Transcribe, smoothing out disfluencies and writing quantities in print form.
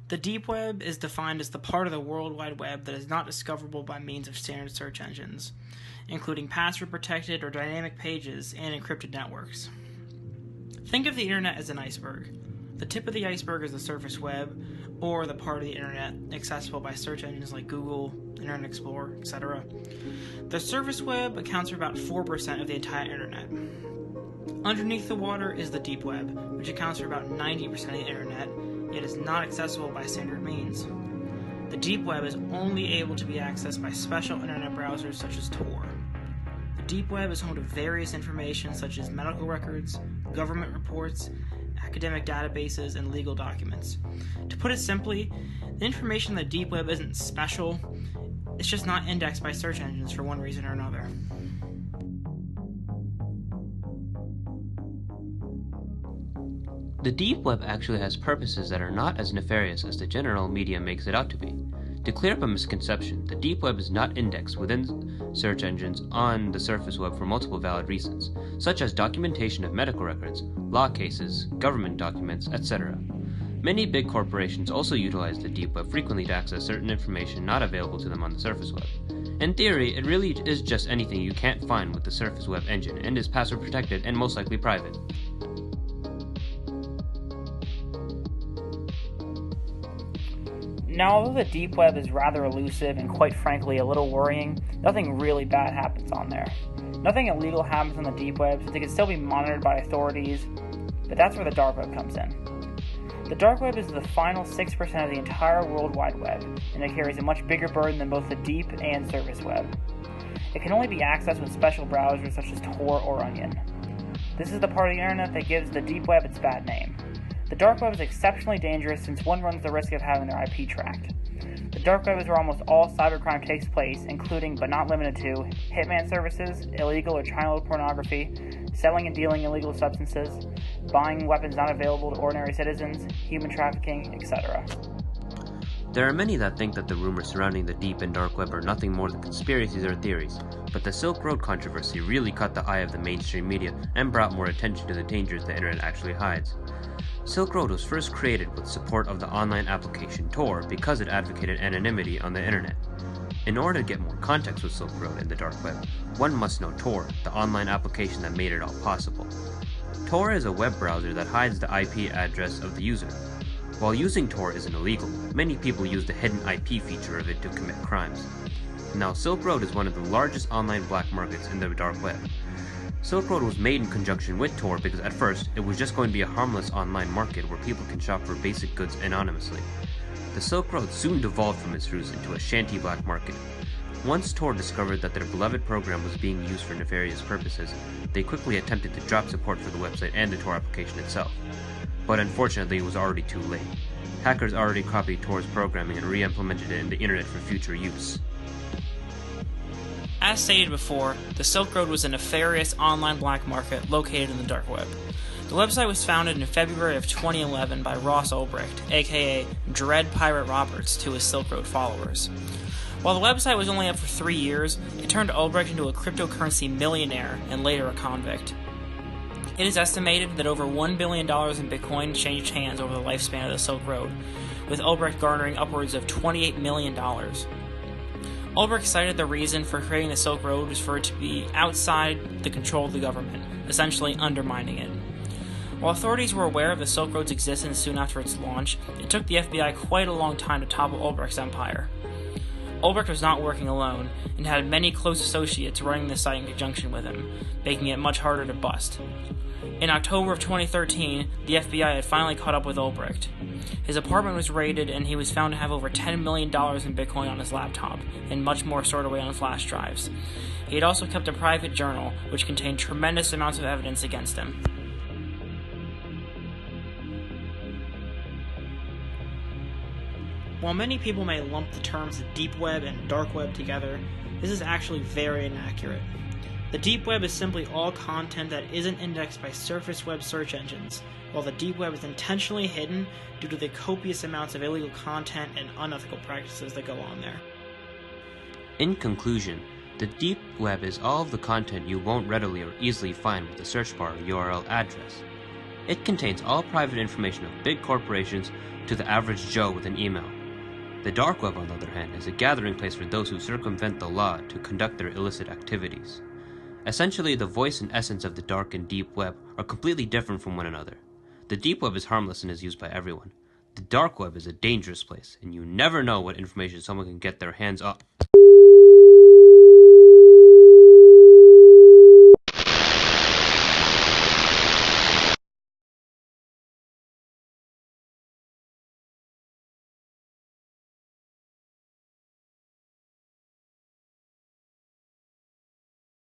The deep web is defined as the part of the World Wide Web that is not discoverable by means of standard search engines, including password-protected or dynamic pages and encrypted networks. Think of the internet as an iceberg. The tip of the iceberg is the surface web, or the part of the internet accessible by search engines like Google, Internet Explorer, etc. The surface web accounts for about 4% of the entire internet. Underneath the water is the deep web, which accounts for about 90% of the internet, yet is not accessible by standard means. The deep web is only able to be accessed by special internet browsers such as Tor. The deep web is home to various information such as medical records, government reports, academic databases, and legal documents. To put it simply, the information in the deep web isn't special, it's just not indexed by search engines for one reason or another. The deep web actually has purposes that are not as nefarious as the general media makes it out to be. To clear up a misconception, the deep web is not indexed within search engines on the surface web for multiple valid reasons, such as documentation of medical records, law cases, government documents, etc. Many big corporations also utilize the deep web frequently to access certain information not available to them on the surface web. In theory, it really is just anything you can't find with the surface web engine and is password protected and most likely private. Now, although the deep web is rather elusive and quite frankly a little worrying, nothing really bad happens on there. Nothing illegal happens on the deep web, since it can still be monitored by authorities, but that's where the dark web comes in. The dark web is the final 6% of the entire World Wide Web, and it carries a much bigger burden than both the deep and surface web. It can only be accessed with special browsers such as Tor or Onion. This is the part of the internet that gives the deep web its bad name. The dark web is exceptionally dangerous since one runs the risk of having their IP tracked. The dark web is where almost all cybercrime takes place, including but not limited to hitman services, illegal or child pornography, selling and dealing illegal substances, buying weapons not available to ordinary citizens, human trafficking, etc. There are many that think that the rumors surrounding the deep and dark web are nothing more than conspiracies or theories, but the Silk Road controversy really caught the eye of the mainstream media and brought more attention to the dangers the internet actually hides. Silk Road was first created with support of the online application Tor because it advocated anonymity on the internet. In order to get more context with Silk Road and the dark web, one must know Tor, the online application that made it all possible. Tor is a web browser that hides the IP address of the user. While using Tor isn't illegal, many people use the hidden IP feature of it to commit crimes. Now, Silk Road is one of the largest online black markets in the dark web. Silk Road was made in conjunction with Tor because at first, it was just going to be a harmless online market where people can shop for basic goods anonymously. The Silk Road soon devolved from its roots into a shanty black market. Once Tor discovered that their beloved program was being used for nefarious purposes, they quickly attempted to drop support for the website and the Tor application itself. But unfortunately, it was already too late. Hackers already copied Tor's programming and re-implemented it in the internet for future use. As stated before, the Silk Road was a nefarious online black market located in the dark web. The website was founded in February of 2011 by Ross Ulbricht, aka Dread Pirate Roberts, to his Silk Road followers. While the website was only up for 3 years, it turned Ulbricht into a cryptocurrency millionaire and later a convict. It is estimated that over $1 billion in Bitcoin changed hands over the lifespan of the Silk Road, with Ulbricht garnering upwards of $28 million. Ulbricht cited the reason for creating the Silk Road was for it to be outside the control of the government, essentially undermining it. While authorities were aware of the Silk Road's existence soon after its launch, it took the FBI quite a long time to topple Ulbricht's empire. Ulbricht was not working alone, and had many close associates running the site in conjunction with him, making it much harder to bust. In October of 2013, the FBI had finally caught up with Ulbricht. His apartment was raided, and he was found to have over $10 million in Bitcoin on his laptop, and much more stored away on flash drives. He had also kept a private journal, which contained tremendous amounts of evidence against him. While many people may lump the terms deep web and dark web together, this is actually very inaccurate. The deep web is simply all content that isn't indexed by surface web search engines, while the deep web is intentionally hidden due to the copious amounts of illegal content and unethical practices that go on there. In conclusion, the deep web is all of the content you won't readily or easily find with a search bar or URL address. It contains all private information of big corporations to the average Joe with an email. The dark web, on the other hand, is a gathering place for those who circumvent the law to conduct their illicit activities. Essentially, the voice and essence of the dark and deep web are completely different from one another. The deep web is harmless and is used by everyone. The dark web is a dangerous place, and you never know what information someone can get their hands on.